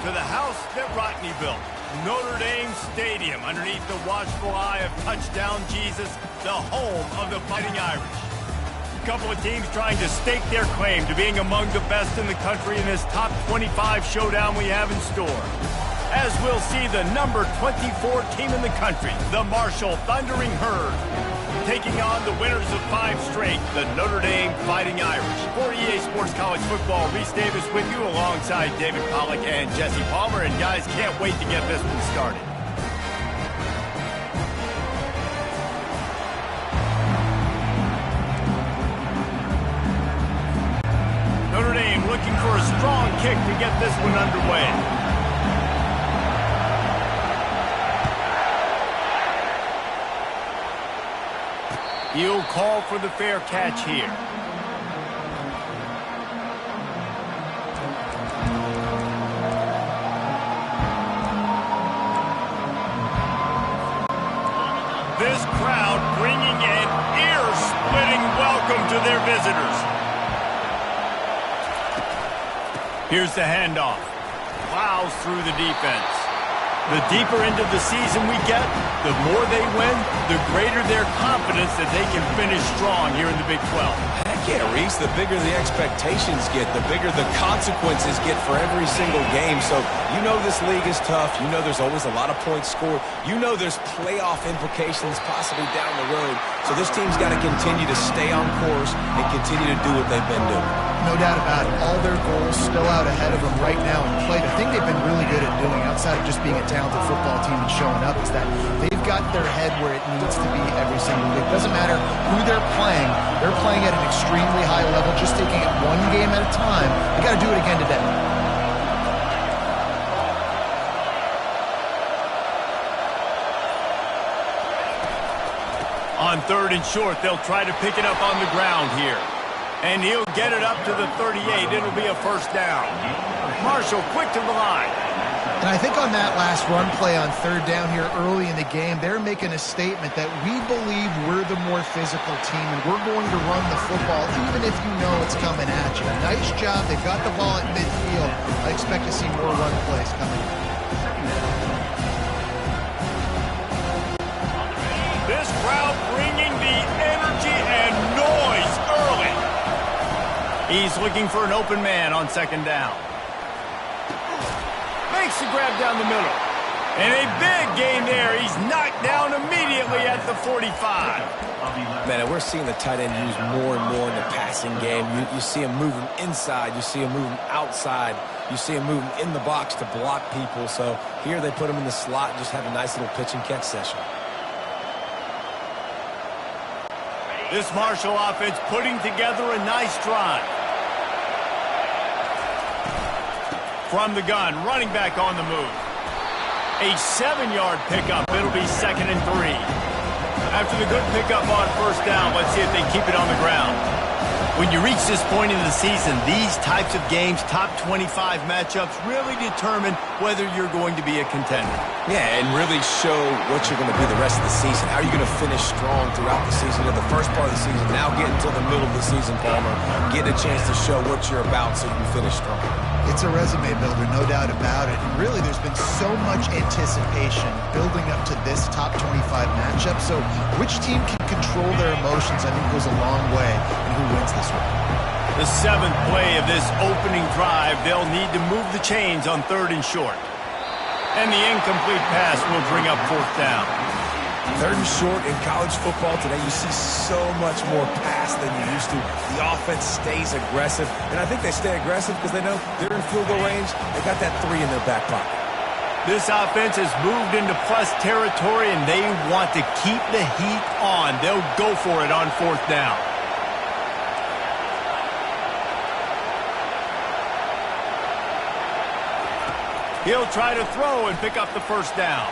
to the house that Rodney built, Notre Dame Stadium, underneath the watchful eye of Touchdown Jesus, the home of the Fighting Irish. A couple of teams trying to stake their claim to being among the best in the country in this top 25 showdown we have in store. As we'll see the number 24 team in the country, the Marshall Thundering Herd, taking on the winners of 5 straight, the Notre Dame Fighting Irish. For EA Sports College Football, Reese Davis with you alongside David Pollack and Jesse Palmer. And guys, can't wait to get this one started. Notre Dame looking for a strong kick to get this one underway. He'll call for the fair catch here. This crowd bringing an ear-splitting welcome to their visitors. Here's the handoff. Plows through the defense. The deeper into the season we get, the more they win, the greater their confidence that they can finish strong here in the Big 12. Heck yeah, Reese. The bigger the expectations get, the bigger the consequences get for every single game. So you know this league is tough. You know there's always a lot of points scored. You know there's playoff implications possibly down the road. So this team's got to continue to stay on course and continue to do what they've been doing. No doubt about it. All their goals still out ahead of them right now in play. The thing they've been really good at doing, outside of just being a talented football team and showing up, is that they've got their head where it needs to be every single week. Doesn't matter who they're playing at an extremely high level, just taking it one game at a time. They got to do it again today. On 3rd and short, they'll try to pick it up on the ground here. And he'll get it up to the 38. It'll be a first down. Marshall quick to the line. And I think on that last run play on 3rd down here early in the game, they're making a statement that we believe we're the more physical team and we're going to run the football even if you know it's coming at you. Nice job. They've got the ball at midfield. I expect to see more run plays coming. This crowd bringing the energy and noise early. He's looking for an open man on 2nd down. Makes the grab down the middle. And a big gain there. He's knocked down immediately at the 45. Man, and we're seeing the tight end used more and more in the passing game. You see him moving inside. You see him moving outside. You see him moving in the box to block people. So here they put him in the slot and just have a nice little pitch and catch session. This Marshall offense putting together a nice drive. From the gun, running back on the move. A 7-yard pickup. It'll be 2nd and 3. After the good pickup on 1st down, let's see if they keep it on the ground. When you reach this point in the season, these types of games, top 25 matchups, really determine whether you're going to be a contender. Yeah, and really show what you're going to be the rest of the season. How are you going to finish strong throughout the season? In the first part of the season, now getting to the middle of the season, Palmer, getting a chance to show what you're about so you can finish strong. It's a resume builder, no doubt about it. And really, there's been so much anticipation building up to this top 25 matchup. So which team can control their emotions, I think, goes a long way in who wins this one. The 7th play of this opening drive, they'll need to move the chains on 3rd and short. And the incomplete pass will bring up 4th down. 3rd and short in college football today, you see so much more pass than you used to. The offense stays aggressive, and I think they stay aggressive because they know they're in field goal range. They got that 3 in their back pocket. This offense has moved into plus territory, and they want to keep the heat on. They'll go for it on 4th down. He'll try to throw and pick up the 1st down.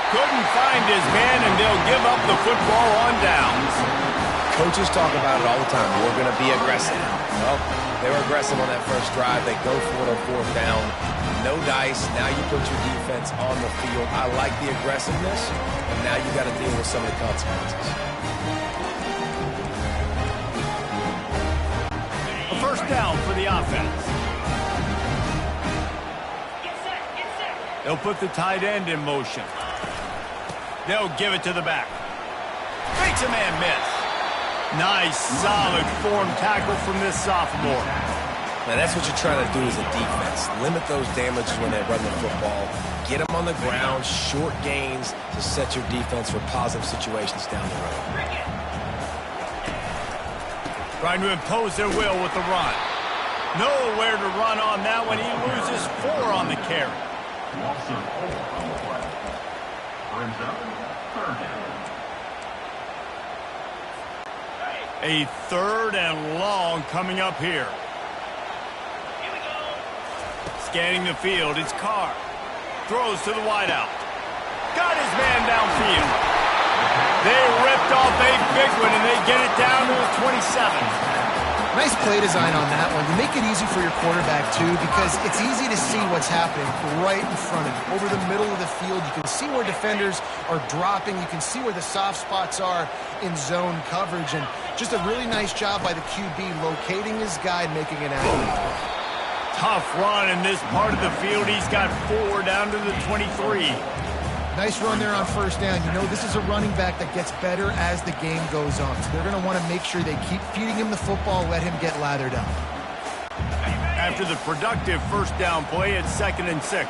Couldn't find his man, and they'll give up the football on downs. Coaches talk about it all the time. We're going to be aggressive. Well, they were aggressive on that first drive. They go for it on 4th down. No dice. Now you put your defense on the field. I like the aggressiveness, and now you got to deal with some of the consequences. A 1st down for the offense. They'll put the tight end in motion. They'll give it to the back. Makes a man miss. Nice, solid form tackle from this sophomore. Now, that's what you're trying to do as a defense. Limit those damages when they run the football. Get them on the ground, short gains to set your defense for positive situations down the road. Trying to impose their will with the run. Nowhere to run on that one. He loses 4 on the carry. A 3rd and long coming up here. Scanning the field, it's Carr. Throws to the wideout. Got his man downfield. They ripped off a big one, and they get it down to the 27. Nice play design on that one. You make it easy for your quarterback, too, because it's easy to see what's happening right in front of you. Over the middle of the field, you can see where defenders are dropping. You can see where the soft spots are in zone coverage. And just a really nice job by the QB locating his guy and making an accurate. Tough run in this part of the field. He's got 4 down to the 23. Nice run there on first down. You know, this is a running back that gets better as the game goes on. So they're going to want to make sure they keep feeding him the football, let him get lathered up. After the productive first down play, it's 2nd and 6.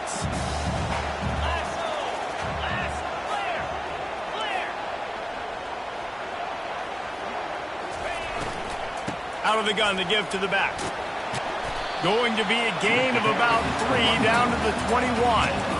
Out of the gun, the give to the back. Going to be a gain of about 3 down to the 21.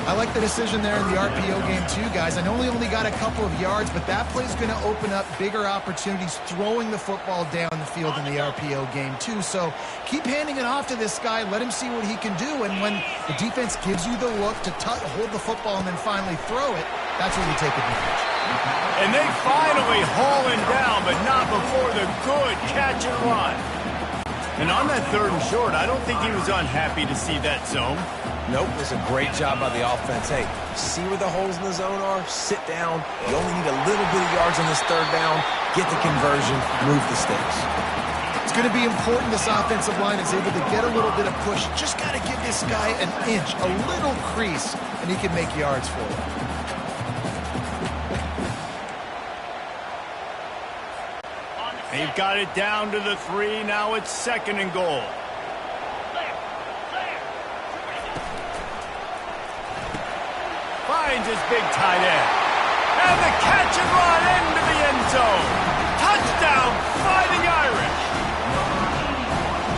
I like the decision there in the RPO game too, guys. I know he only got a couple of yards, but that play's going to open up bigger opportunities throwing the football down the field in the RPO game too. So keep handing it off to this guy. Let him see what he can do. And when the defense gives you the look to hold the football and then finally throw it, that's when you take advantage. And they finally haul him down, but not before the good catch and run. And on that 3rd and short, I don't think he was unhappy to see that zone. Nope, it was a great job by the offense. Hey, see where the holes in the zone are? Sit down. You only need a little bit of yards on this 3rd down. Get the conversion. Move the sticks. It's going to be important this offensive line is able to get a little bit of push. Just got to give this guy an inch, a little crease, and he can make yards for it. They've got it down to the 3. Now it's 2nd and goal. Finds his big tight end. And the catch and run into the end zone. Touchdown, Fighting Irish.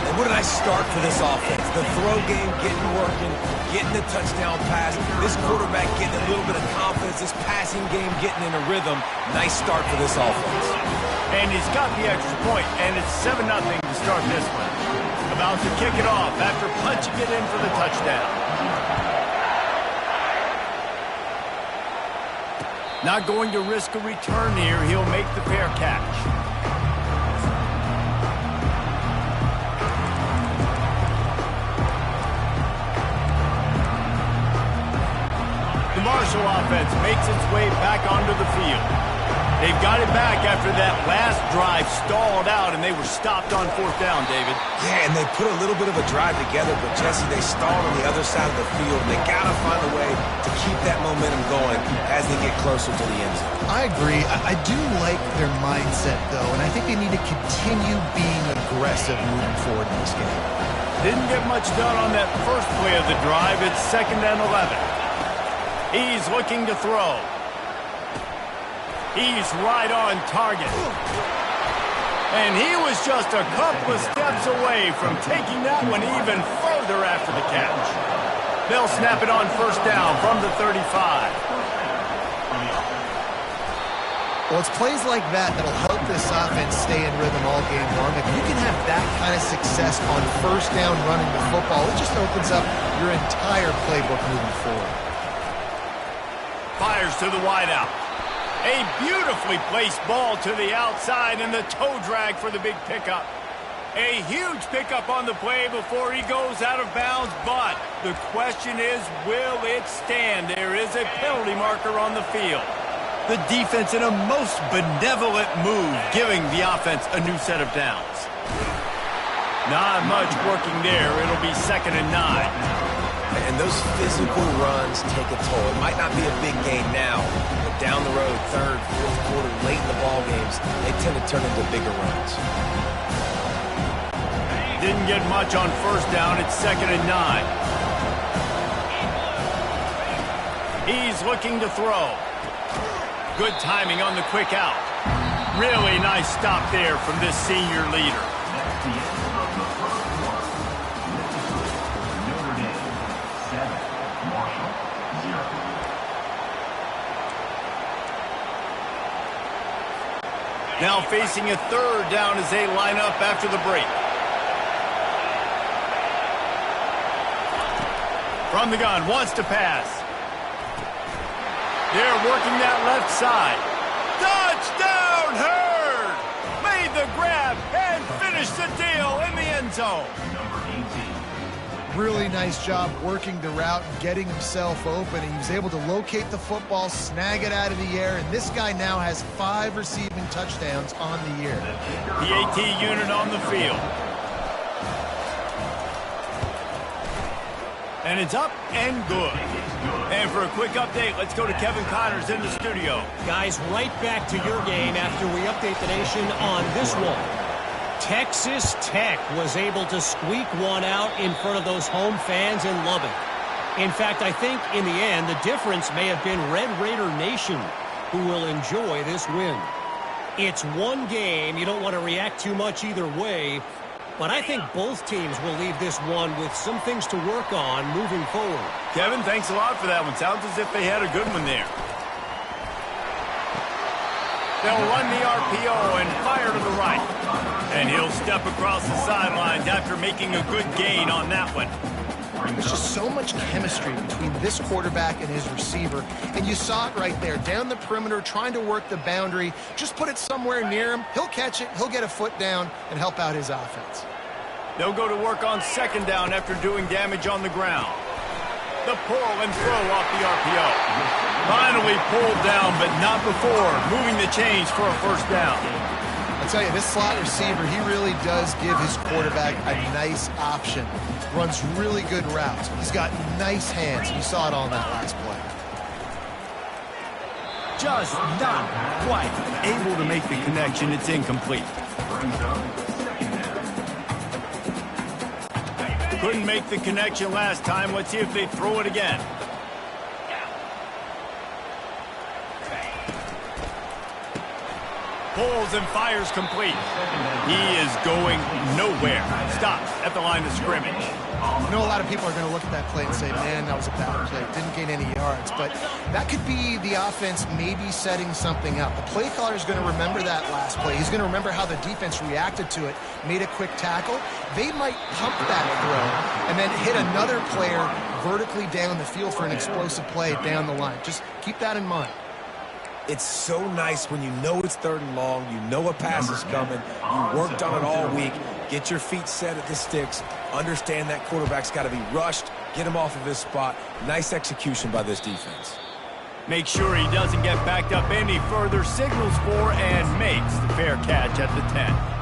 And what a nice start for this offense. The throw game getting working, getting the touchdown pass. This quarterback getting a little bit of confidence. This passing game getting in a rhythm. Nice start for this offense. And he's got the extra point, and it's 7-0 to start this one. About to kick it off after punching it in for the touchdown. Not going to risk a return here. He'll make the fair catch. The Marshall offense makes its way back onto the field. They've got it back after that last drive stalled out, and they were stopped on 4th down, David. Yeah, and they put a little bit of a drive together, but, Jesse, they stalled on the other side of the field. They got to find a way to keep that momentum going as they get closer to the end zone. I agree. I do like their mindset, though, and I think they need to continue being aggressive moving forward in this game. Didn't get much done on that first play of the drive. It's 2nd and 11. He's looking to throw. He's right on target. And he was just a couple of steps away from taking that one even further after the catch. They'll snap it on 1st down from the 35. Well, it's plays like that that'll help this offense stay in rhythm all game long. If you can have that kind of success on 1st down running the football, it just opens up your entire playbook moving forward. Fires to the wideout. A beautifully placed ball to the outside and the toe drag for the big pickup. A huge pickup on the play before he goes out of bounds, but the question is, will it stand? There is a penalty marker on the field. The defense in a most benevolent move, giving the offense a new set of downs. Not much working there. It'll be 2nd and 9. And those physical runs take a toll. It might not be a big game now, but down the road, third, fourth quarter, late in the ball games, they tend to turn into bigger runs. Didn't get much on first down. It's 2nd and 9. He's looking to throw. Good timing on the quick out. Really nice stop there from this senior leader. Now facing a 3rd down as they line up after the break. From the gun, wants to pass. They're working that left side. Touchdown, Hurd! Made the grab and finished the deal in the end zone. Really nice job working the route and getting himself open. He was able to locate the football, snag it out of the air, and this guy now has 5 receiving touchdowns on the year. The AT unit on the field. And it's up and good. And for a quick update, let's go to Kevin Connors in the studio. Guys, right back to your game after we update the nation on this one. Texas Tech was able to squeak one out in front of those home fans in Lubbock. In fact, I think in the end, the difference may have been Red Raider Nation who will enjoy this win. It's one game. You don't want to react too much either way. But I think both teams will leave this one with some things to work on moving forward. Kevin, thanks a lot for that one. Sounds as if they had a good one there. They'll run the RPO and fire to the right. And he'll step across the sidelines after making a good gain on that one. There's just so much chemistry between this quarterback and his receiver. And you saw it right there, down the perimeter, trying to work the boundary. Just put it somewhere near him. He'll catch it. He'll get a foot down and help out his offense. They'll go to work on 2nd down after doing damage on the ground. The pull and throw off the RPO. Finally pulled down, but not before moving the chains for a 1st down. I'll tell you, this slot receiver, he really does give his quarterback a nice option. Runs really good routes. He's got nice hands. You saw it all in that last play. Just not quite able to make the connection. It's incomplete. Couldn't make the connection last time. Let's see if they throw it again. Pulls and fires complete. He is going nowhere. Stops at the line of scrimmage. I know a lot of people are going to look at that play and say, man, that was a bad play. Didn't gain any yards. But that could be the offense maybe setting something up. The play caller is going to remember that last play. He's going to remember how the defense reacted to it, made a quick tackle. They might pump that throw and then hit another player vertically down the field for an explosive play down the line. Just keep that in mind. It's so nice when you know it's 3rd and long, you know a pass is coming, you worked on it all week, get your feet set at the sticks, understand that quarterback's got to be rushed, get him off of his spot. Nice execution by this defense. Make sure he doesn't get backed up any further, signals for and makes the fair catch at the 10.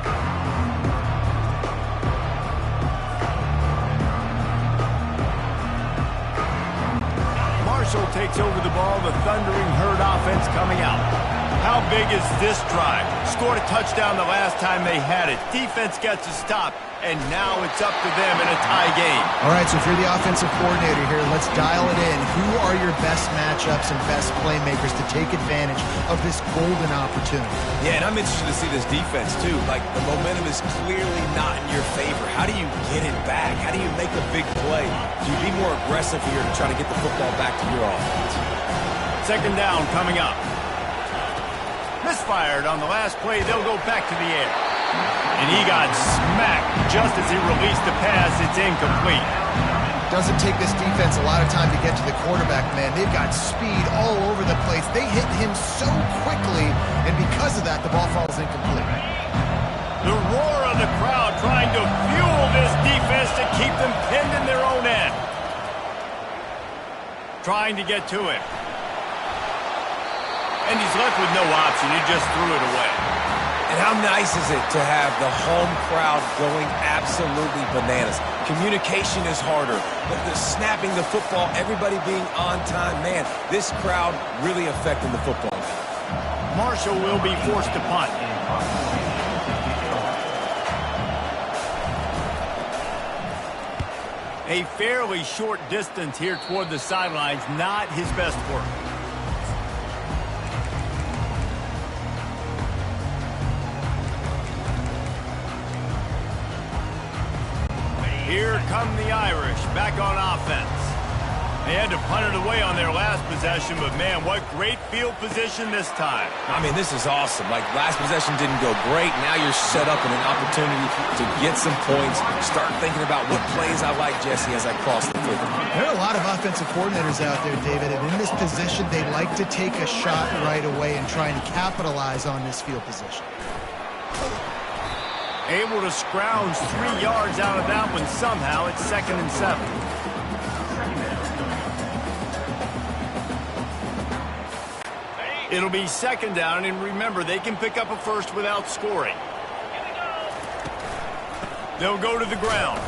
Marshall takes over the ball, the thundering Herd offense coming out. How big is this drive? Scored a touchdown the last time they had it. Defense gets a stop, and now it's up to them in a tie game. All right, so if you're the offensive coordinator here, let's dial it in. Who are your best matchups and best playmakers to take advantage of this golden opportunity? Yeah, and I'm interested to see this defense, too. Like, the momentum is clearly not in your favor. How do you get it back? How do you make a big play? Do you be more aggressive here to try to get the football back to your offense? 2nd down coming up. Misfired on the last play. They'll go back to the air. And he got smacked just as he released the pass. It's incomplete. Doesn't take this defense a lot of time to get to the quarterback, man. They've got speed all over the place. They hit him so quickly, and because of that, the ball falls incomplete. The roar of the crowd trying to fuel this defense to keep them pinned in their own end. Trying to get to him. And he's left with no option. He just threw it away. And how nice is it to have the home crowd going absolutely bananas? Communication is harder. The snapping the football, everybody being on time. Man, this crowd really affecting the football. Marshall will be forced to punt. A fairly short distance here toward the sidelines, not his best work. Here come the Irish, back on offense. They had to punt it away on their last possession, but man, what great field position this time. I mean, this is awesome. Like, last possession didn't go great. Now you're set up in an opportunity to get some points. Start thinking about what plays I like, Jesse, as I cross the field. There are a lot of offensive coordinators out there, David, and in this position, they like to take a shot right away and try and capitalize on this field position. Able to scrounge 3 yards out of that one somehow. It's 2nd and 7. It'll be 2nd down, and remember, they can pick up a first without scoring. They'll go to the ground.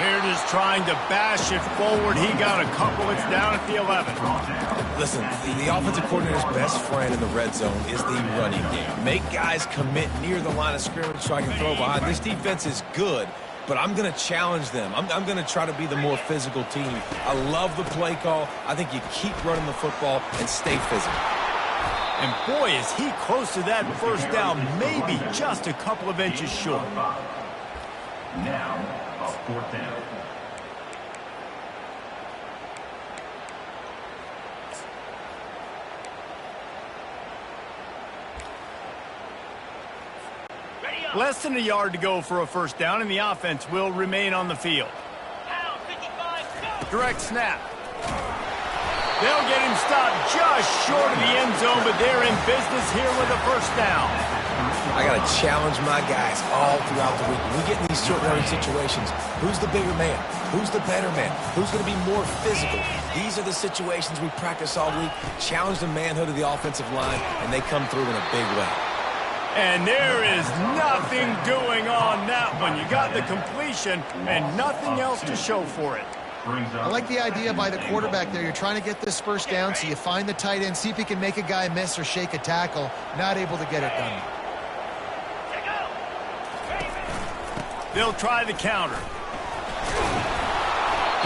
They're just trying to bash it forward. He got a couple. It's down at the 11. Listen, the offensive coordinator's best friend in the red zone is the running game. Make guys commit near the line of scrimmage so I can throw behind. This defense is good, but I'm going to challenge them. I'm going to try to be the more physical team. I love the play call. I think you keep running the football and stay physical. And boy, is he close to that first down, maybe just a couple of inches short. Now, a 4th down. Less than a yard to go for a first down, and the offense will remain on the field. Direct snap. They'll get him stopped just short of the end zone, but they're in business here with a first down. I got to challenge my guys all throughout the week. When we get in these short running situations, who's the bigger man? Who's the better man? Who's going to be more physical? These are the situations we practice all week. Challenge the manhood of the offensive line, and they come through in a big way. And there is nothing doing on that one. You got the completion and nothing else to show for it. I like the idea by the quarterback there. You're trying to get this first down, so you find the tight end, see if he can make a guy miss or shake a tackle. Not able to get it done. They'll try the counter.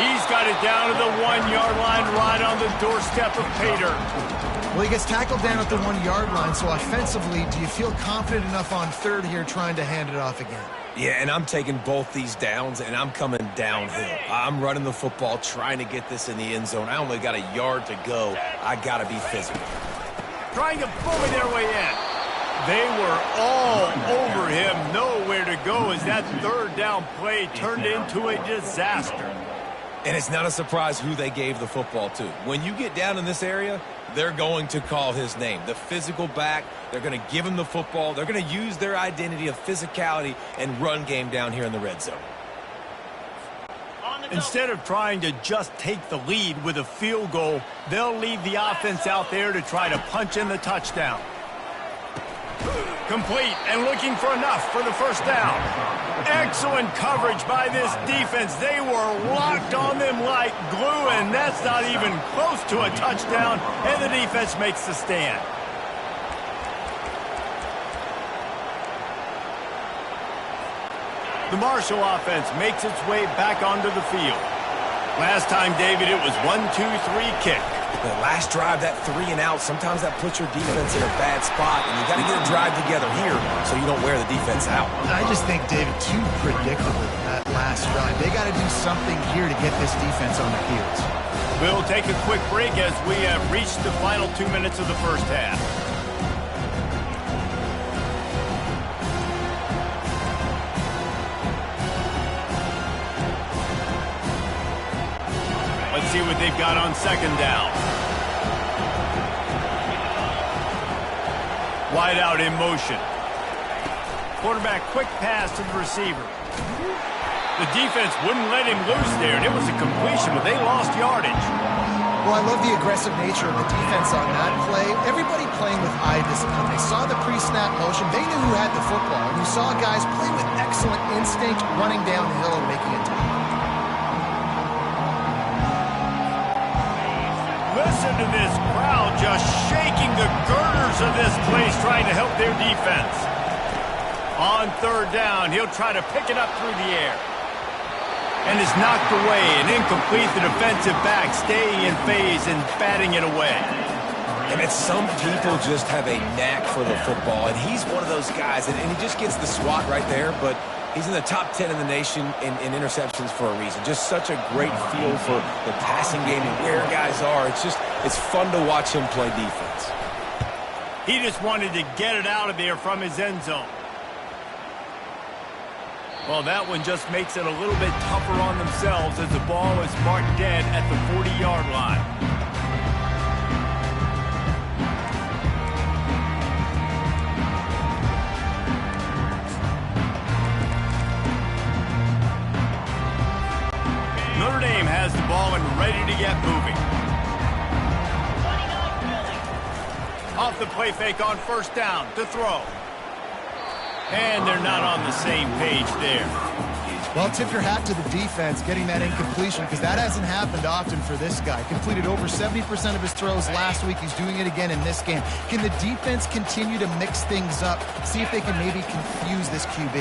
He's got it down to the 1-yard line, right on the doorstep of Pater. Well, he gets tackled down at the 1-yard line, so offensively, do you feel confident enough on 3rd here trying to hand it off again? Yeah, and I'm taking both these downs, and I'm coming downhill. I'm running the football, trying to get this in the end zone. I only got a yard to go. I got to be physical. Trying to bully their way in. They were all over him. Nowhere to go as that 3rd down play turned into a disaster. And it's not a surprise who they gave the football to. When you get down in this area, they're going to call his name. The physical back, they're going to give him the football. They're going to use their identity of physicality and run game down here in the red zone. Instead of trying to just take the lead with a field goal, they'll leave the offense out there to try to punch in the touchdown. Complete and looking for enough for the first down. Excellent coverage by this defense. They were locked on them like glue, and that's not even close to a touchdown, and the defense makes the stand. The Marshall offense makes its way back onto the field. Last time, David, it was 1-2-3 kick. The last drive, that 3 and out, sometimes that puts your defense in a bad spot, and you got to get a drive together here so you don't wear the defense out. I just think, David, too predictable that last drive. They got to do something here to get this defense on their heels. We'll take a quick break as we have reached the final 2 minutes of the first half. Let's see what they've got on 2nd down. Wide out in motion. Quarterback quick pass to the receiver. The defense wouldn't let him loose there, and it was a completion, but they lost yardage. Well, I love the aggressive nature of the defense on that play. Everybody playing with eye discipline. They saw the pre-snap motion. They knew who had the football. And you saw guys play with excellent instinct, running downhill and making a tackle. Listen to this crowd just shaking the girders of this place, trying to help their defense. On third down, he'll try to pick it up through the air. And is knocked away and incomplete. The defensive back staying in phase and batting it away. And some people just have a knack for the football, and he's one of those guys, and he just gets the swat right there, but he's in the top 10 in the nation in interceptions for a reason. Just such a great feel for the passing game and where guys are. It's fun to watch him play defense. He just wanted to get it out of there from his end zone. Well, that one just makes it a little bit tougher on themselves as the ball is marked dead at the 40-yard line. Notre Dame has the ball and ready to get moving. Off the play fake on first down to throw. And they're not on the same page there. Well, tip your hat to the defense getting that incompletion, because that hasn't happened often for this guy. Completed over 70% of his throws last week. He's doing it again in this game. Can the defense continue to mix things up? See if they can maybe confuse this QB.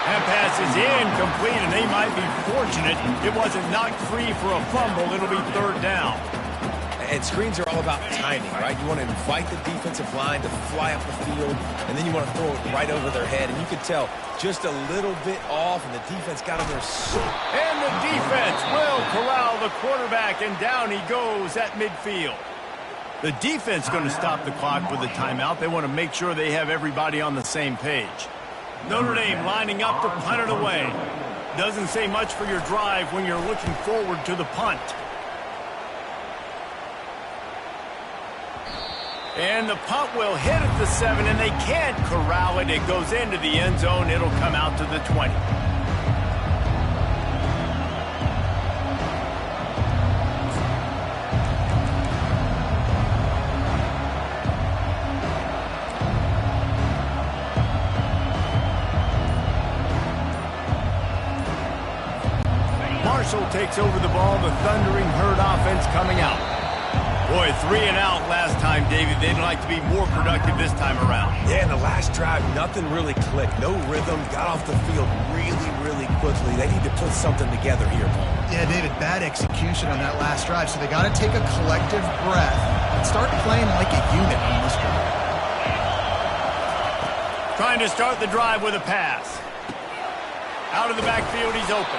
That pass is incomplete, and they might be fortunate it wasn't knocked free for a fumble. It'll be third down. And screens are all about timing, right? You want to invite the defensive line to fly up the field, and then you want to throw it right over their head. And you could tell just a little bit off, and the defense got him there. And the defense will corral the quarterback, and down he goes at midfield. The defense going to stop the clock with a timeout. They want to make sure they have everybody on the same page. Notre Dame lining up to punt it away. Doesn't say much for your drive when you're looking forward to the punt. And the punt will hit at the 7, and they can't corral it. It goes into the end zone. It'll come out to the 20. Marshall takes over the ball. The Thundering Herd offense coming out. Boy, 3 and out last time, David. They'd like to be more productive this time around. Yeah, in the last drive, nothing really clicked. No rhythm. Got off the field really, really quickly. They need to put something together here, Paul. Yeah, David, bad execution on that last drive. So they got to take a collective breath and start playing like a unit on this drive. Trying to start the drive with a pass. Out of the backfield, he's open.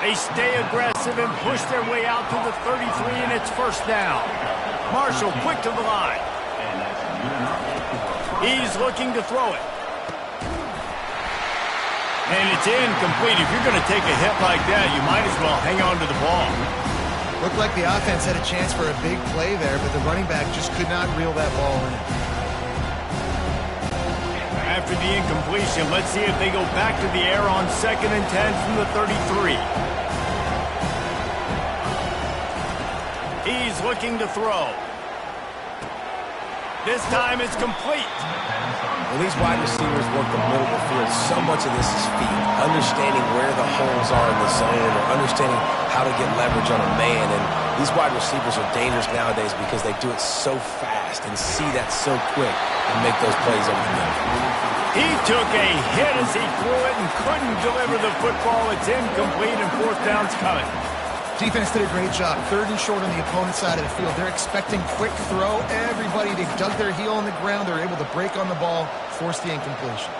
They stay aggressive and push their way out to the 33, and it's first down. Marshall quick to the line. He's looking to throw it. And it's incomplete. If you're going to take a hit like that, you might as well hang on to the ball. Looked like the offense had a chance for a big play there, but the running back just could not reel that ball in. After the incompletion, let's see if they go back to the air on 2nd and 10 from the 33. He's looking to throw. This time it's complete. When these wide receivers work the middle of the field, so much of this is feet. Understanding where the holes are in the zone, or understanding how to get leverage on a man. And these wide receivers are dangerous nowadays because they do it so fast and see that so quick and make those plays over the middle. He took a hit as he threw it and couldn't deliver the football. It's incomplete, and fourth down's coming. Defense did a great job. 3rd and short on the opponent's side of the field. They're expecting quick throw. Everybody, they dug their heel on the ground. They're able to break on the ball, force the incompletion.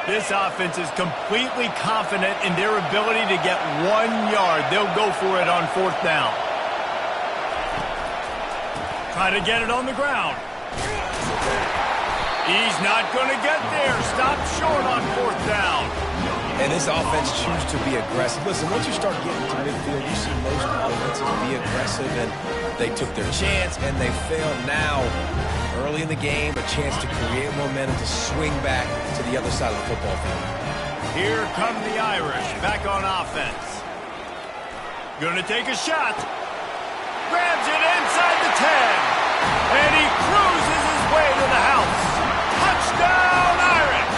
This offense is completely confident in their ability to get 1 yard. They'll go for it on 4th down. Try to get it on the ground. He's not going to get there. Stop short on 4th down. And this offense chooses to be aggressive. Listen, once you start getting to midfield, you see most offenses be aggressive, and they took their chance, and they failed. Now, early in the game, a chance to create momentum to swing back to the other side of the football field. Here come the Irish back on offense. Gonna take a shot. Grabs it inside the 10. And he cruises his way to the house. Touchdown, Irish!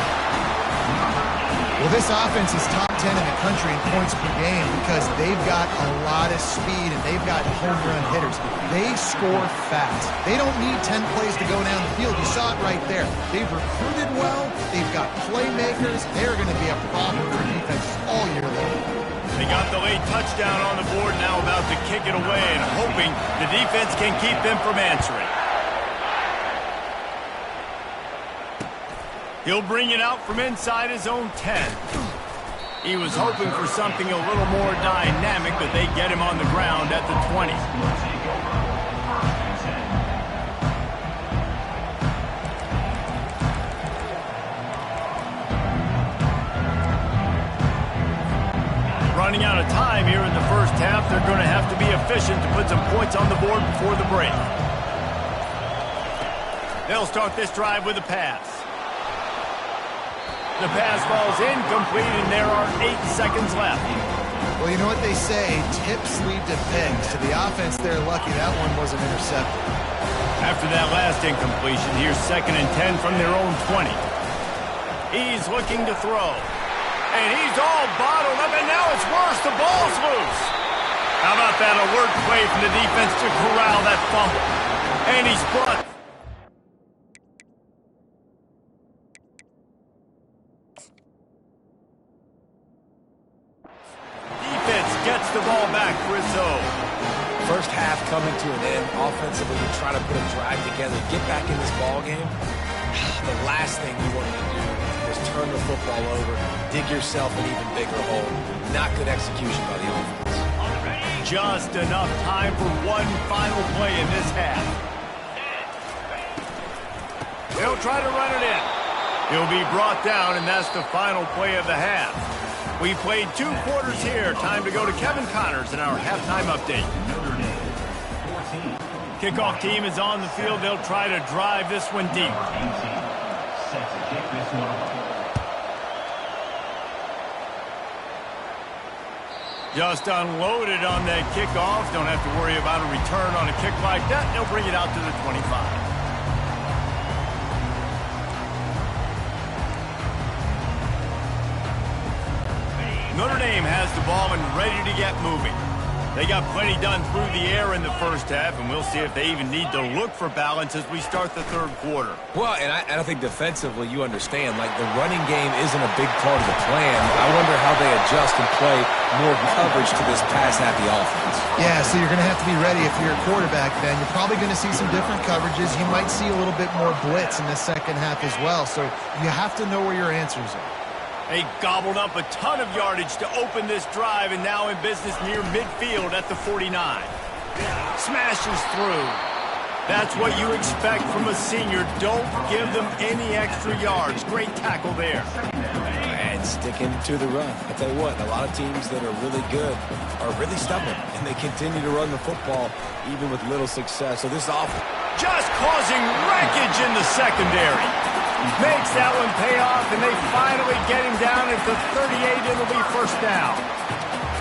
Well, this offense is top 10 in the country in points per game because they've got a lot of speed and they've got home run hitters. They score fast. They don't need 10 plays to go down the field. You saw it right there. They've recruited well. They've got playmakers. They're going to be a problem for defenses all year long. They got the late touchdown on the board, now about to kick it away and hoping the defense can keep them from answering. He'll bring it out from inside his own 10. He was hoping for something a little more dynamic, but they get him on the ground at the 20. Running out of time here in the first half, they're going to have to be efficient to put some points on the board before the break. They'll start this drive with a pass. The pass falls incomplete, and there are 8 seconds left. Well, you know what they say, tips lead to picks. To the offense, they're lucky that one wasn't intercepted. After that last incompletion, here's 2nd and 10 from their own 20. He's looking to throw. And he's all bottled up, and now it's worse. The ball's loose. How about that alert play from the defense to corral that fumble? And he's brought. Defense gets the ball back for its own. First half coming to an end. Offensively, you're trying to put a drive together, get back in this ball game. The last thing you want to do is turn the football over, dig yourself an even bigger hole. Not good execution by the offense. Just enough time for one final play in this half. They'll try to run it in. He'll be brought down, and that's the final play of the half. We played 2 quarters here. Time to go to Kevin Connors in our halftime update. Kickoff team is on the field. They'll try to drive this one deep. Set to kick this one off. Just unloaded on that kickoff. Don't have to worry about a return on a kick like that. They'll bring it out to the 25. Notre Dame has the ball and ready to get moving. They got plenty done through the air in the first half, and we'll see if they even need to look for balance as we start the third quarter. Well, and I think defensively you understand, like the running game isn't a big part of the plan. I wonder how they adjust and play more coverage to this pass-happy offense. Yeah, so you're going to have to be ready if you're a quarterback, Ben. You're probably going to see some different coverages. You might see a little bit more blitz in the second half as well, so you have to know where your answers are. They gobbled up a ton of yardage to open this drive, and now in business near midfield at the 49. Smashes through. That's what you expect from a senior. Don't give them any extra yards. Great tackle there. And sticking to the run. I tell you what, a lot of teams that are really good are really stubborn, and they continue to run the football even with little success. So this offense just causing wreckage in the secondary. Makes that one pay off, and they finally get him down at the 38. It'll be first down.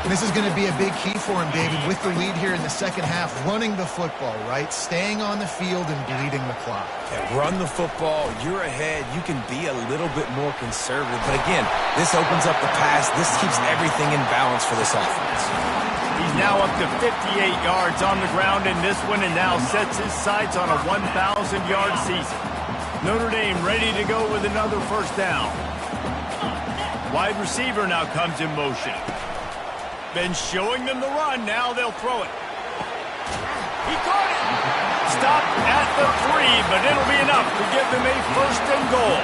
And this is going to be a big key for him, David, with the lead here in the second half, running the football, right? Staying on the field and bleeding the clock. Yeah, run the football. You're ahead. You can be a little bit more conservative. But again, this opens up the pass. This keeps everything in balance for this offense. He's now up to 58 yards on the ground in this one and now sets his sights on a 1,000-yard season. Notre Dame ready to go with another first down. Wide receiver now comes in motion. Been showing them the run. Now they'll throw it. He caught it. Stopped at the 3, but it'll be enough to give them a first and goal.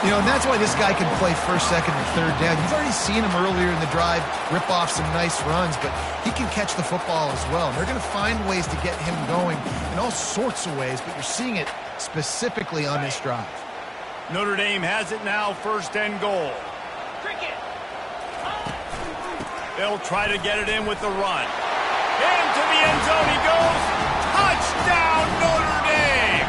You know, and that's why this guy can play first, second, and third down. You've already seen him earlier in the drive rip off some nice runs, but he can catch the football as well. And they're going to find ways to get him going in all sorts of ways, but you're seeing it specifically on this drive. Notre Dame has it now, first and goal. They'll try to get it in with the run. Into the end zone he goes. Touchdown, Notre Dame!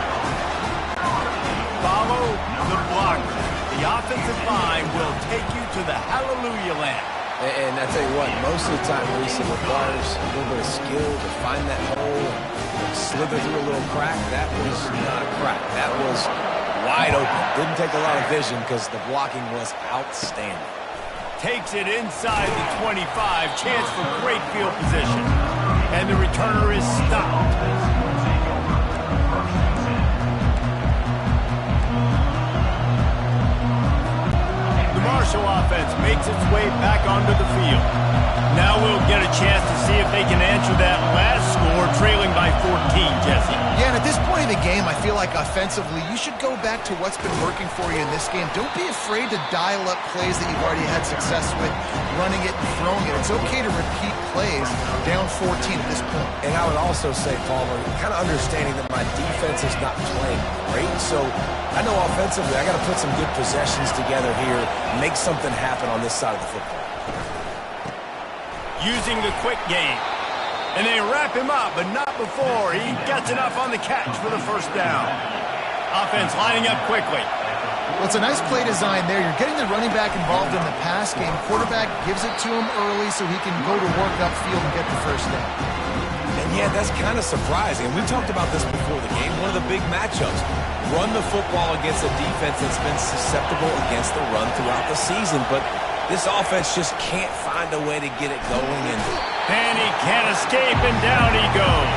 Follow the blocker. The the offensive line will take you to the hallelujah land. And I tell you what, most of the time, Reese, it requires a little bit of skill to find that hole and slither through a little crack. That was not a crack. That was wide open. Didn't take a lot of vision because the blocking was outstanding. Takes it inside the 25. Chance for great field position. And the returner is stopped. The Marshall offense makes its way back onto the field. Now we'll get a chance to see if they can answer that last score, trailing by 14, Jesse. Yeah, and at this point in the game, I feel like offensively, you should go back to what's been working for you in this game. Don't be afraid to dial up plays that you've already had success with, running it and throwing it. It's okay to repeat plays down 14 at this point. And I would also say, Palmer, kind of understanding that my defense is not playing great, so I know offensively I got to put some good possessions together here, make something happen on this side of the football. Using the quick game. And they wrap him up, but not before he gets enough on the catch for the first down. Offense lining up quickly. Well, it's a nice play design there. You're getting the running back involved in the pass game. Quarterback gives it to him early so he can go to work upfield and get the first down. And yeah, that's kind of surprising. We talked about this before the game. One of the big matchups. Run the football against a defense that's been susceptible against the run throughout the season, but this offense just can't find a way to get it going. And he can't escape, and down he goes.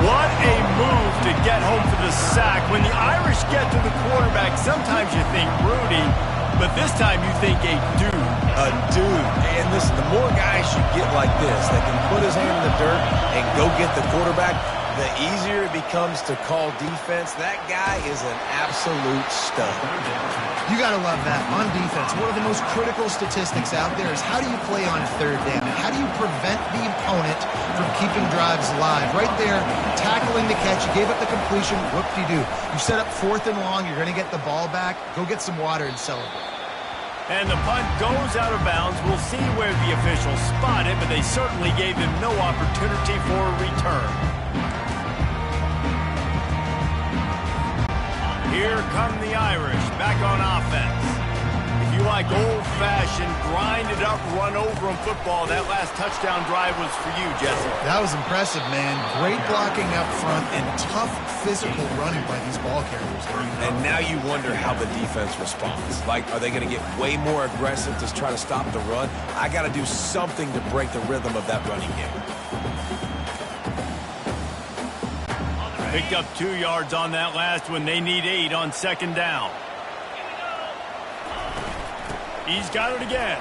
What a move to get home for the sack. When the Irish get to the quarterback, sometimes you think Rudy, but this time you think a dude. A dude. And listen, the more guys you get like this that can put his hand in the dirt and go get the quarterback, the easier it becomes to call defense. That guy is an absolute stud. You got to love that. On defense, one of the most critical statistics out there is how do you play on third down? How do you prevent the opponent from keeping drives alive? Right there, tackling the catch. You gave up the completion. Whoop-de-doo. You set up 4th and long. You're going to get the ball back. Go get some water and celebrate. And the punt goes out of bounds. We'll see where the officials spot it, but they certainly gave him no opportunity for a return. Here come the Irish, back on offense. If you like old-fashioned, grind-it-up, run-over-'em football, that last touchdown drive was for you, Jesse. That was impressive, man. Great blocking up front and tough physical running by these ball carriers. And now you wonder how the defense responds. Like, are they going to get way more aggressive to try to stop the run? I got to do something to break the rhythm of that running game. Picked up 2 yards on that last one. They need 8 on 2nd down. He's got it again.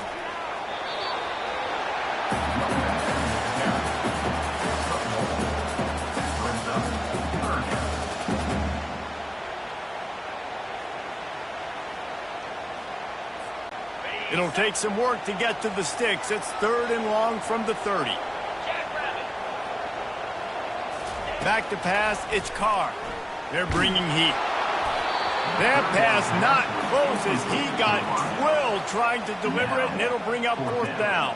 It'll take some work to get to the sticks. It's 3rd and long from the 30. Back to pass, it's Carr. They're bringing heat. That pass not close as he got drilled trying to deliver it, and it'll bring up 4th down.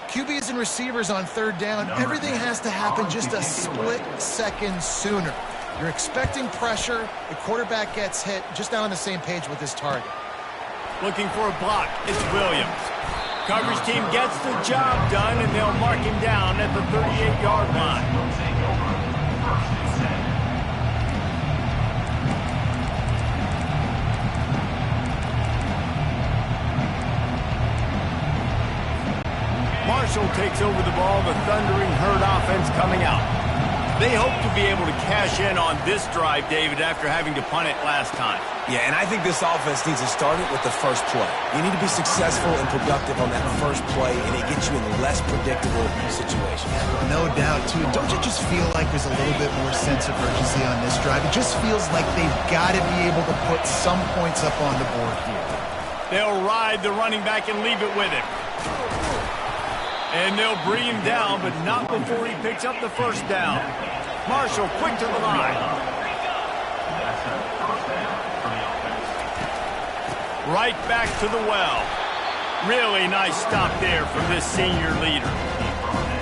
QBs and receivers on 3rd down, everything has to happen just a split second sooner. You're expecting pressure, the quarterback gets hit, just not on the same page with his target. Looking for a block, it's Williams. Coverage team gets the job done, and they'll mark him down at the 38-yard line. Marshall takes over the ball, the Thundering Herd offense coming out. They hope to be able to cash in on this drive, David, after having to punt it last time. Yeah, and I think this offense needs to start it with the first play. You need to be successful and productive on that first play, and it gets you in less predictable situations. No doubt, too. Don't you just feel like there's a little bit more sense of urgency on this drive? It just feels like they've got to be able to put some points up on the board here. They'll ride the running back and leave it with him. And they'll bring him down, but not before he picks up the first down. Marshall quick to the line. Right back to the well. Really nice stop there from this senior leader.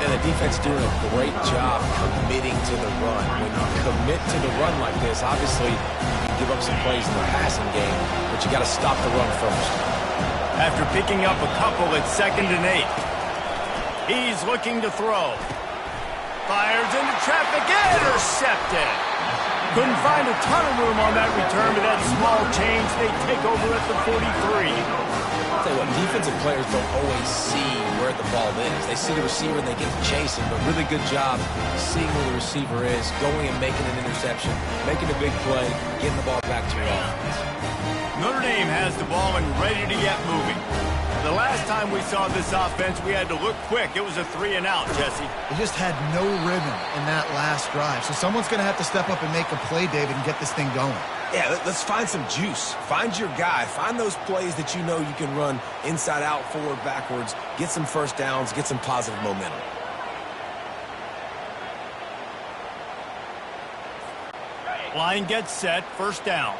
And the defense doing a great job committing to the run. When you commit to the run like this, obviously you can give up some plays in the passing game, but you got to stop the run first. After picking up a couple, it's 2nd and 8. He's looking to throw. Fires into traffic, intercepted. Couldn't find a ton of room on that return, but that small change, they take over at the 43. I'll tell you what, defensive players don't always see where the ball is. They see the receiver and they get to chasing, but really good job seeing where the receiver is, going and making an interception, making a big play, getting the ball back to your offense. Notre Dame has the ball and ready to get moving. The last time we saw this offense, we had to look quick. It was a 3-and-out, Jesse. They just had no rhythm in that last drive. So someone's going to have to step up and make a play, David, and get this thing going. Yeah, let's find some juice. Find your guy. Find those plays that you know you can run inside out, forward, backwards. Get some first downs. Get some positive momentum. Line gets set. 1st down.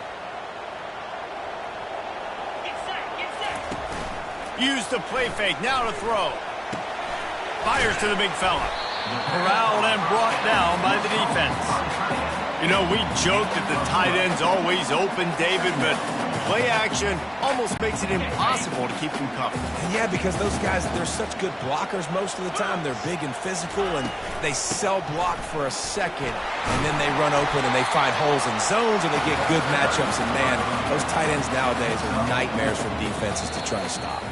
Use the play fake. Now to throw. Fires to the big fella. Corralled and brought down by the defense. You know, we joke that the tight end's always open, David, but play action almost makes it impossible to keep them covered. Yeah, because those guys, they're such good blockers most of the time. They're big and physical, and they sell block for a second, and then they run open and they find holes in zones, and they get good matchups. And, man, those tight ends nowadays are nightmares for defenses to try to stop.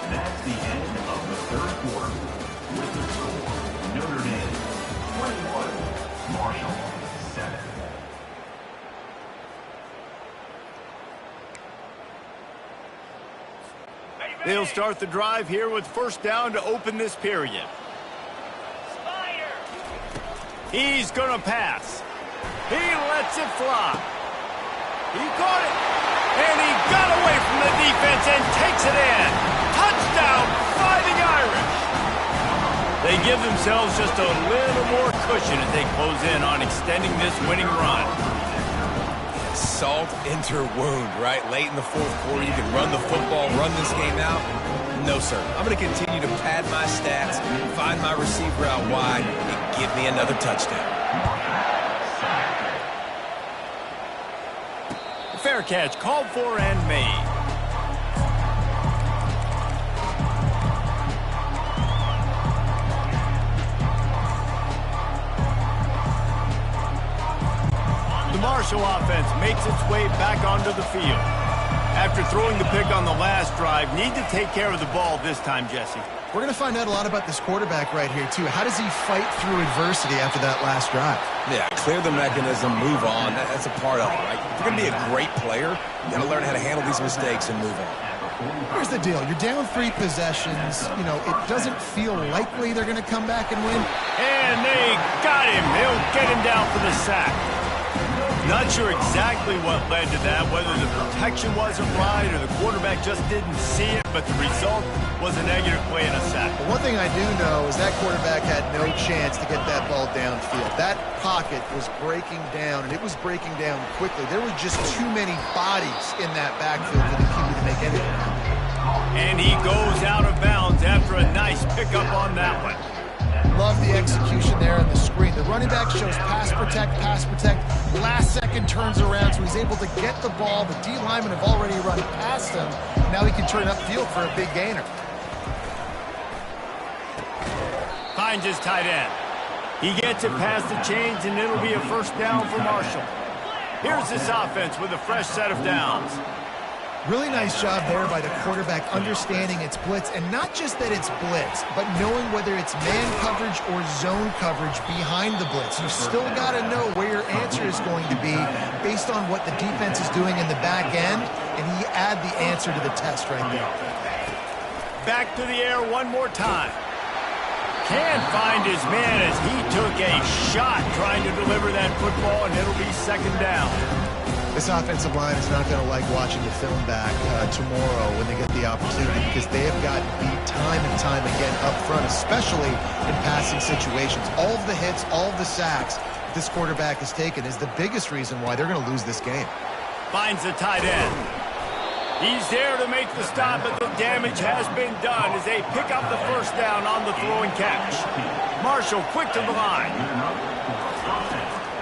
That's the end of the 3rd quarter. With the score, Notre Dame 21, Marshall 7. They'll start the drive here with 1st down to open this period. He's going to pass. He lets it fly. He caught it. And he got away from the defense and takes it in. Touchdown, Fighting Irish. They give themselves just a little more cushion as they close in on extending this winning run. Salt into wound, right? Late in the 4th quarter, you can run the football, run this game out. No, sir. I'm going to continue to pad my stats, find my receiver out wide, and give me another touchdown. Fair catch, called for and made. The Marshall offense makes its way back onto the field. After throwing the pick on the last drive, need to take care of the ball this time, Jesse. We're going to find out a lot about this quarterback right here, too. How does he fight through adversity after that last drive? Yeah, clear the mechanism, move on. That's a part of it, right? If you're going to be a great player, you got to learn how to handle these mistakes and move on. Here's the deal. You're down 3 possessions. You know, it doesn't feel likely they're going to come back and win. And they got him. They'll get him down for the sack. Not sure exactly what led to that, whether the protection wasn't right or the quarterback just didn't see it, but the result was a negative play and a sack. But one thing I do know is that quarterback had no chance to get that ball downfield. That pocket was breaking down, and it was breaking down quickly. There were just too many bodies in that backfield for the QB to make anything. And he goes out of bounds after a nice pickup on that one. Love the execution there on the screen. The running back shows pass protect, pass protect. Last second turns around, so he's able to get the ball. The D linemen have already run past him. Now he can turn upfield for a big gainer. Finds his tight end. He gets it past the chains, and it'll be a 1st down for Marshall. Here's this offense with a fresh set of downs. Really nice job there by the quarterback understanding it's blitz, and not just that it's blitz, but knowing whether it's man coverage or zone coverage behind the blitz. You've still got to know where your answer is going to be based on what the defense is doing in the back end, and he add the answer to the test right there. Back to the air one more time. Can't find his man as he took a shot trying to deliver that football, and it'll be 2nd down. This offensive line is not going to like watching the film back tomorrow when they get the opportunity, because they have gotten beat time and time again up front, especially in passing situations. All of the hits, all of the sacks this quarterback has taken is the biggest reason why they're going to lose this game. Finds the tight end. He's there to make the stop, but the damage has been done as they pick up the first down on the throw and catch. Marshall quick to the line.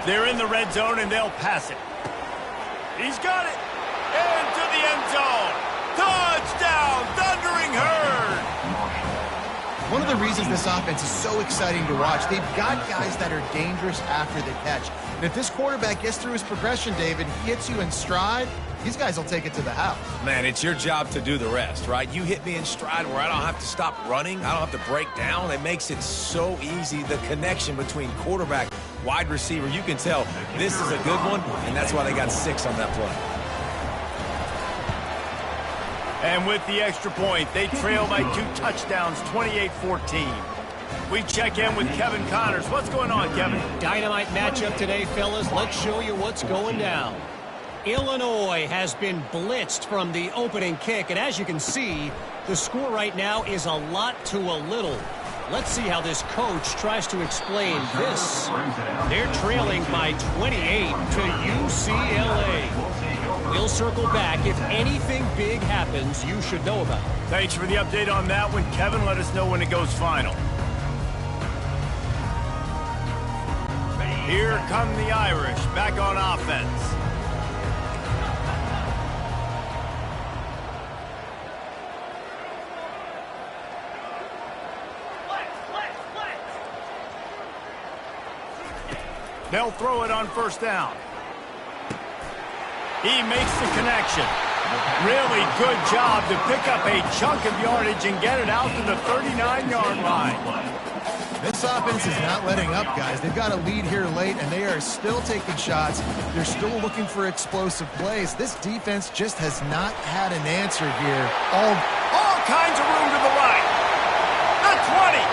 They're in the red zone, and they'll pass it. He's got it. Into the end zone. Touchdown, Thundering Herd. One of the reasons this offense is so exciting to watch, they've got guys that are dangerous after the catch. And if this quarterback gets through his progression, David, he hits you in stride, these guys will take it to the house. Man, it's your job to do the rest, right? You hit me in stride where I don't have to stop running. I don't have to break down. It makes it so easy. The connection between quarterback, wide receiver, you can tell this is a good one, and that's why they got 6 on that play. And with the extra point, they trail by 2 touchdowns, 28-14. We check in with Kevin Connors. What's going on, Kevin? Dynamite matchup today, fellas. Let's show you what's going down. Illinois has been blitzed from the opening kick, and as you can see, the score right now is a lot to a little. Let's see how this coach tries to explain this. They're trailing by 28 to UCLA. We'll circle back. If anything big happens, you should know about it. Thanks for the update on that one, Kevin. Let us know when it goes final. Here come the Irish back on offense. They'll throw it on first down. He makes the connection. Really good job to pick up a chunk of yardage and get it out to the 39-yard line. This offense is not letting up, guys. They've got a lead here late, and they are still taking shots. They're still looking for explosive plays. This defense just has not had an answer here. All kinds of room to the right. The 20.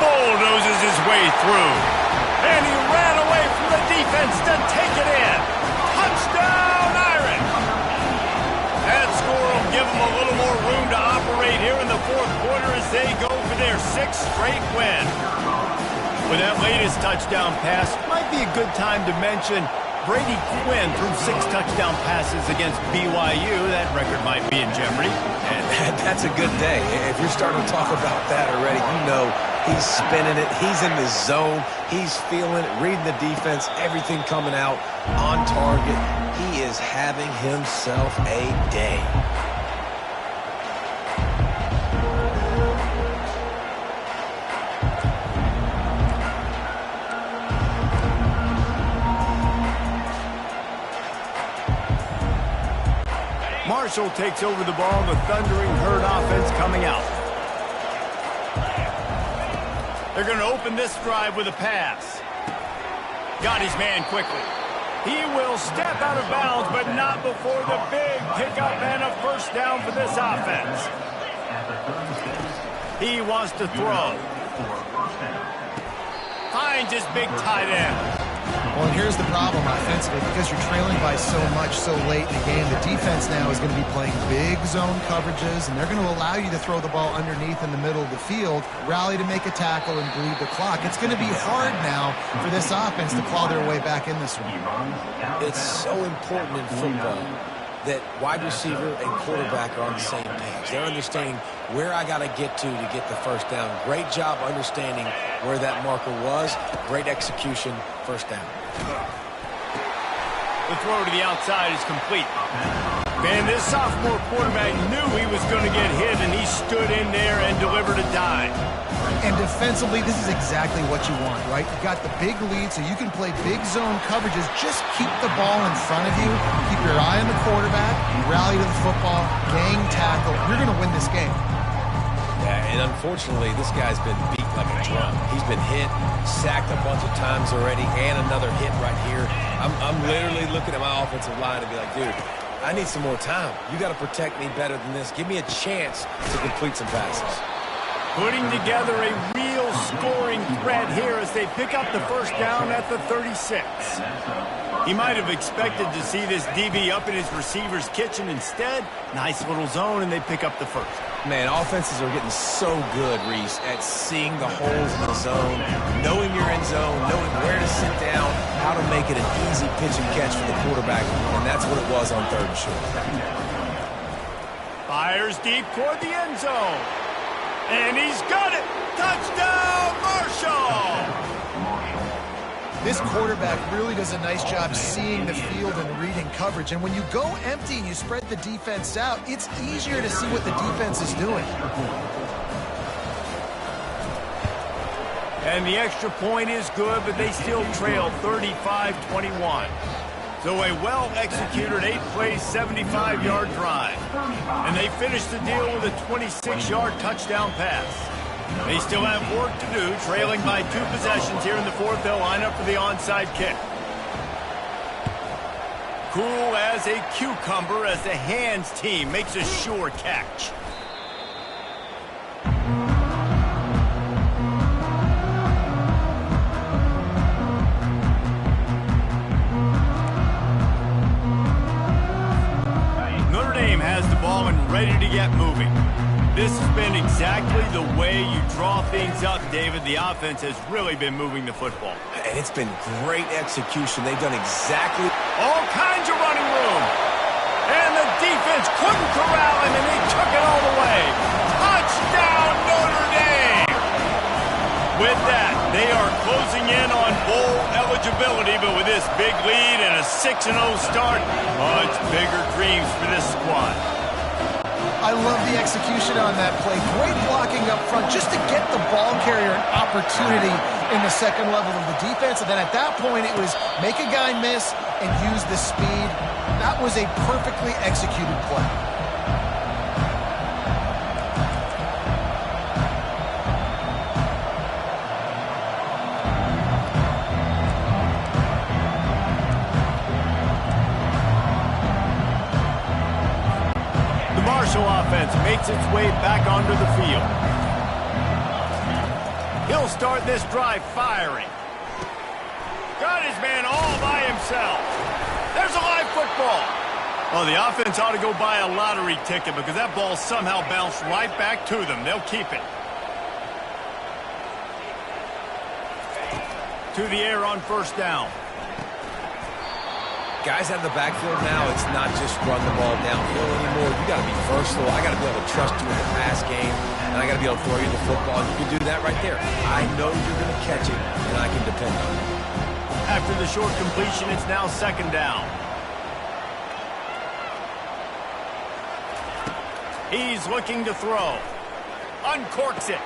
Bulldozes his way through. And he ran away from the defense to take it in. Touchdown, Irish! That score will give them a little more room to operate here in the fourth quarter as they go for their 6th straight win. With that latest touchdown pass, might be a good time to mention Brady Quinn threw 6 touchdown passes against BYU. That record might be in jeopardy. And that's a good day. If you're starting to talk about that already, you know he's spinning it. He's in the zone. He's feeling it, reading the defense, everything coming out on target. He is having himself a day. Marshall takes over the ball, the Thundering Herd offense coming out. They're going to open this drive with a pass. Got his man quickly. He will step out of bounds, but not before the big pickup and a first down for this offense. He wants to throw. Finds his big tight end. Well, and here's the problem offensively. Because you're trailing by so much so late in the game, the defense now is going to be playing big zone coverages, and they're going to allow you to throw the ball underneath in the middle of the field, rally to make a tackle, and bleed the clock. It's going to be hard now for this offense to claw their way back in this one. It's so important in football that wide receiver and quarterback are on the same page. They're understanding where I got to get the first down. Great job understanding where that marker was. Great execution, first down. The throw to the outside is complete. Man, this sophomore quarterback knew he was going to get hit, and he stood in there and delivered a dime. And defensively, this is exactly what you want, right? You've got the big lead, so you can play big zone coverages. Just keep the ball in front of you. Keep your eye on the quarterback. Rally to the football. Gang tackle. You're going to win this game. Yeah, and unfortunately, this guy's been beat like a drum. He's been hit, sacked a bunch of times already, and another hit right here. I'm literally looking at my offensive line and be like, dude, I need some more time. You got to protect me better than this. Give me a chance to complete some passes. Putting together a real scoring threat here as they pick up the first down at the 36. He might have expected to see this DB up in his receiver's kitchen. Instead, nice little zone, and they pick up the first. Man, offenses are getting so good, Reese, at seeing the holes in the zone, knowing you're in zone, knowing where to sit down, how to make it an easy pitch and catch for the quarterback, and that's what it was on 3rd and short. Fires deep toward the end zone. And he's got it. Touchdown, Marshall! This quarterback really does a nice job seeing the field and reading coverage. And when you go empty and you spread the defense out, it's easier to see what the defense is doing. And the extra point is good, but they still trail 35-21. So a well-executed 8-play, 75-yard drive. And they finish the deal with a 26-yard touchdown pass. They still have work to do, trailing by 2 possessions here in the 4th. They'll line up for the onside kick. Cool as a cucumber as the hands team makes a sure catch. Notre Dame has the ball and ready to get moving. This has been exactly the way you draw things up, David. The offense has really been moving the football. And it's been great execution. They've done exactly... All kinds of running room. And the defense couldn't corral him, and they took it all the way. Touchdown, Notre Dame! With that, they are closing in on bowl eligibility, but with this big lead and a 6-0 start, much bigger dreams for this squad. I love the execution on that play. Great blocking up front just to get the ball carrier an opportunity in the second level of the defense. And then at that point, it was make a guy miss and use the speed. That was a perfectly executed play. Marshall offense makes its way back onto the field. He'll start this drive firing. Got his man all by himself. There's a live football. Well, the offense ought to go buy a lottery ticket because that ball somehow bounced right back to them. They'll keep it. To the air on 1st down. Guys out of the backfield now, it's not just run the ball downhill anymore. You got to be versatile. I got to be able to trust you in the pass game, and I got to be able to throw you the football. You can do that right there. I know you're going to catch it, and I can depend on it. After the short completion, it's now 2nd down. He's looking to throw. Uncorks it.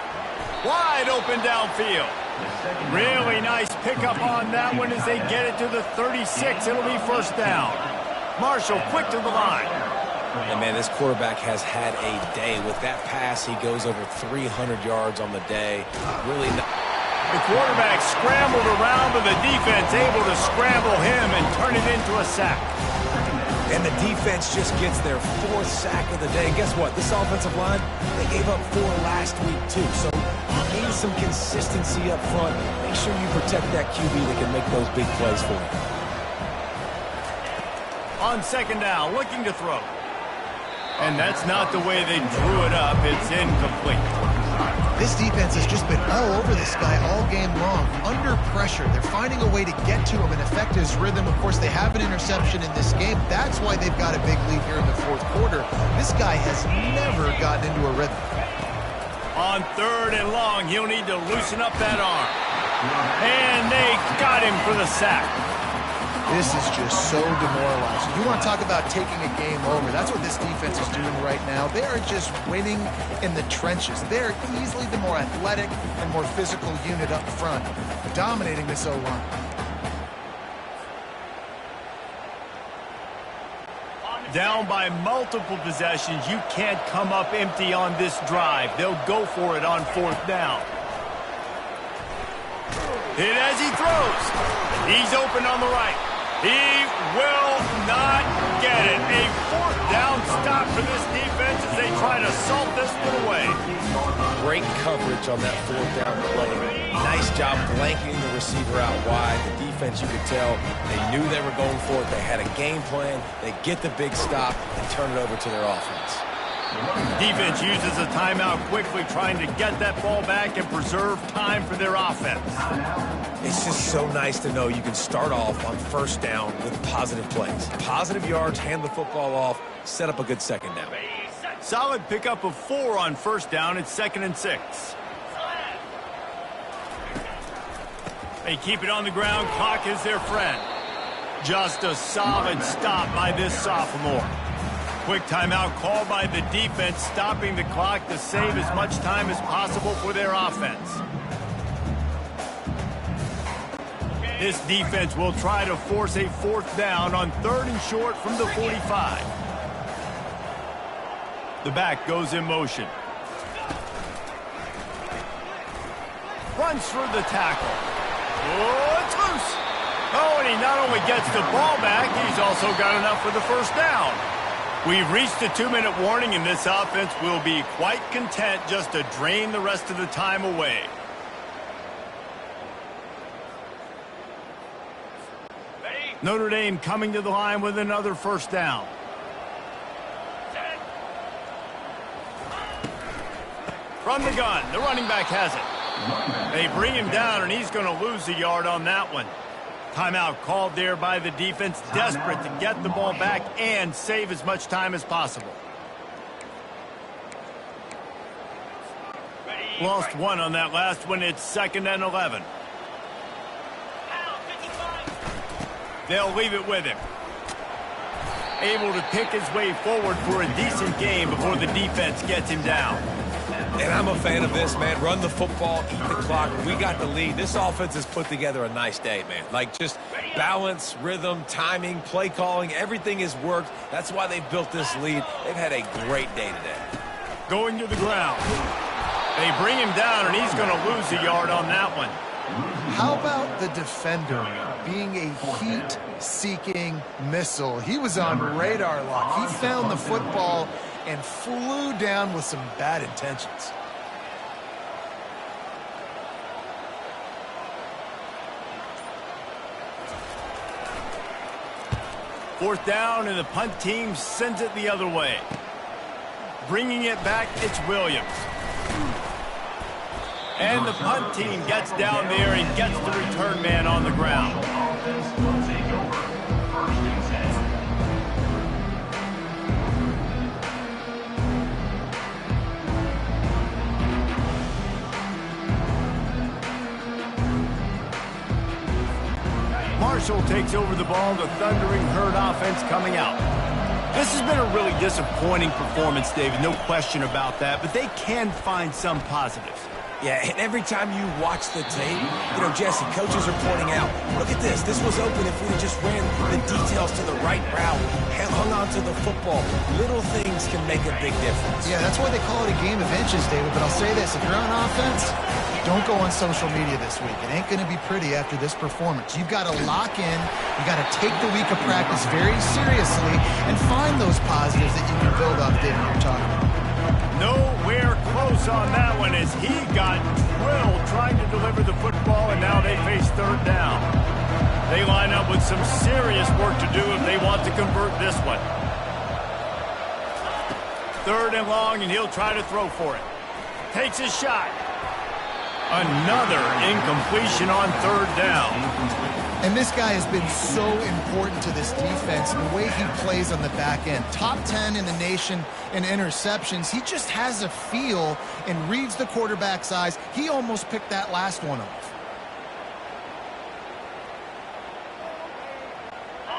Wide open downfield. Really nice pickup on that one as they get it to the 36. It'll be 1st down. Marshall quick to the line. And, man, this quarterback has had a day. With that pass, he goes over 300 yards on the day. Really nice. The quarterback scrambled around, but the defense able to scramble him and turn it into a sack. And the defense just gets their 4th sack of the day. And guess what? This offensive line, they gave up 4 last week, too. So you need some consistency up front. Make sure you protect that QB that can make those big plays for you. On 2nd down, looking to throw. And that's not the way they drew it up. It's incomplete. This defense has just been all over this guy all game long. Under pressure, they're finding a way to get to him and affect his rhythm. Of course, they have an interception in this game. That's why they've got a big lead here in the 4th quarter. This guy has never gotten into a rhythm. On 3rd and long, he'll need to loosen up that arm. And they got him for the sack. This is just so demoralizing. You want to talk about taking a game over. That's what this defense is doing right now. They are just winning in the trenches. They're easily the more athletic and more physical unit up front, dominating this O-line. Down by multiple possessions, you can't come up empty on this drive. They'll go for it on 4th down. Hit as he throws. He's open on the right. He will not get it. A 4th down stop for this defense as they try to salt this one away. Great coverage on that 4th down play. Nice job blanketing the receiver out wide. The defense, you could tell, they knew they were going for it. They had a game plan. They get the big stop and turn it over to their offense. Defense uses a timeout quickly, trying to get that ball back and preserve time for their offense. It's just so nice to know you can start off on first down with positive plays. Positive yards, hand the football off, set up a good second down. Solid pickup of 4 on first down. It's 2nd and 6. They keep it on the ground. Clock is their friend. Just a solid stop by this sophomore. Quick timeout called by the defense, stopping the clock to save as much time as possible for their offense. This defense will try to force a 4th down on 3rd and short from the 45. The back goes in motion. Runs through the tackle. Oh, it's loose. Oh, and he not only gets the ball back, he's also got enough for the first down. We've reached a 2-minute warning, and this offense will be quite content just to drain the rest of the time away. Notre Dame coming to the line with another first down. From the gun, the running back has it. They bring him down, and he's going to lose a yard on that one. Timeout called there by the defense, desperate to get the ball back and save as much time as possible. Lost 1 on that last one. It's 2nd and 11. They'll leave it with him. Able to pick his way forward for a decent game before the defense gets him down. And I'm a fan of this, man. Run the football, eat the clock. We got the lead. This offense has put together a nice day, man. Like, just balance, rhythm, timing, play calling, everything has worked. That's why they've built this lead. They've had a great day today. Going to the ground. They bring him down, and he's going to lose a yard on that one. How about the defender being a heat-seeking missile? He was on radar lock. He found the football and flew down with some bad intentions. Fourth down, and the punt team sends it the other way. Bringing it back, it's Williams. And the punt team gets down there and gets the return man on the ground. Marshall takes over the ball, the Thundering Herd offense coming out. This has been a really disappointing performance, David, no question about that, but they can find some positives. Yeah, and every time you watch the tape, you know, Jesse, coaches are pointing out, look at this. This was open if we just ran the details to the right route, hung on to the football. Little things can make a big difference. Yeah, that's why they call it a game of inches, David. But I'll say this, if you're on offense, don't go on social media this week. It ain't going to be pretty after this performance. You've got to lock in. You got to take the week of practice very seriously and find those positives that you can build off, David, you're talking about. Nowhere close on that one as he got drilled trying to deliver the football, and now they face 3rd down. They line up with some serious work to do if they want to convert this one. 3rd and long, and he'll try to throw for it. Takes his shot. Another incompletion on 3rd down. And this guy has been so important to this defense, the way he plays on the back end. Top 10 in the nation in interceptions. He just has a feel and reads the quarterback's eyes. He almost picked that last one off.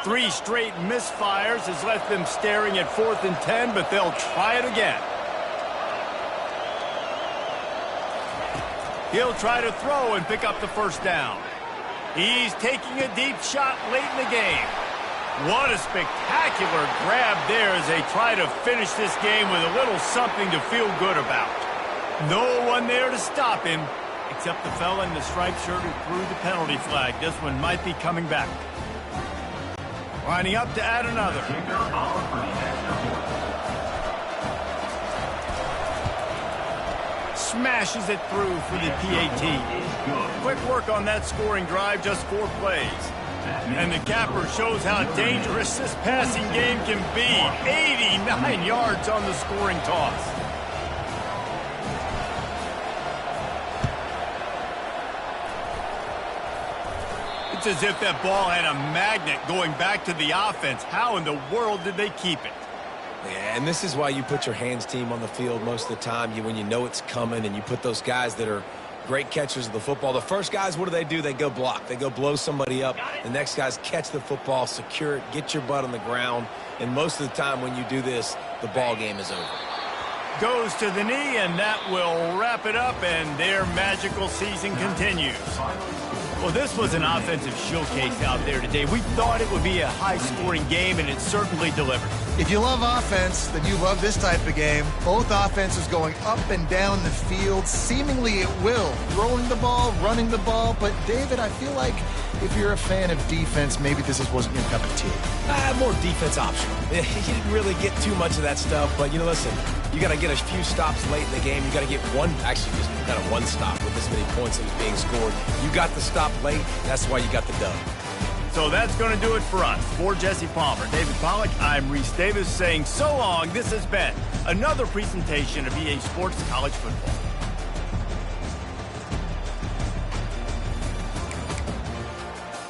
3 straight misfires has left them staring at 4th and 10, but they'll try it again. He'll try to throw and pick up the first down. He's taking a deep shot late in the game. What a spectacular grab there as they try to finish this game with a little something to feel good about. No one there to stop him, except the fella in the striped shirt who threw the penalty flag. This one might be coming back. Lining up to add another. Smashes it through for the PAT. Quick work on that scoring drive, just 4 plays. And the capper shows how dangerous this passing game can be. 89 yards on the scoring toss. It's as if that ball had a magnet going back to the offense. How in the world did they keep it? Yeah, and this is why you put your hands team on the field most of the time. When you know it's coming, and you put those guys that are great catchers of the football. The first guys, what do? They go block. They go blow somebody up. The next guys catch the football, secure it, get your butt on the ground. And most of the time when you do this, the ball game is over. Goes to the knee, and that will wrap it up, and their magical season continues. Well, this was an offensive showcase out there today. We thought it would be a high-scoring game, and it certainly delivered. If you love offense, then you love this type of game. Both offenses going up and down the field, seemingly at will. Throwing the ball, running the ball. But, David, I feel like if you're a fan of defense, maybe this wasn't your cup of tea. More defense optional. You didn't really get too much of that stuff. But, listen, you got to get a few stops late in the game. You got to get just kind of one stop with this many points that was being scored. You got the stop late. That's why you got the dub. So that's going to do it for us. For Jesse Palmer, David Pollack, I'm Reese Davis saying so long. This has been another presentation of EA Sports College Football.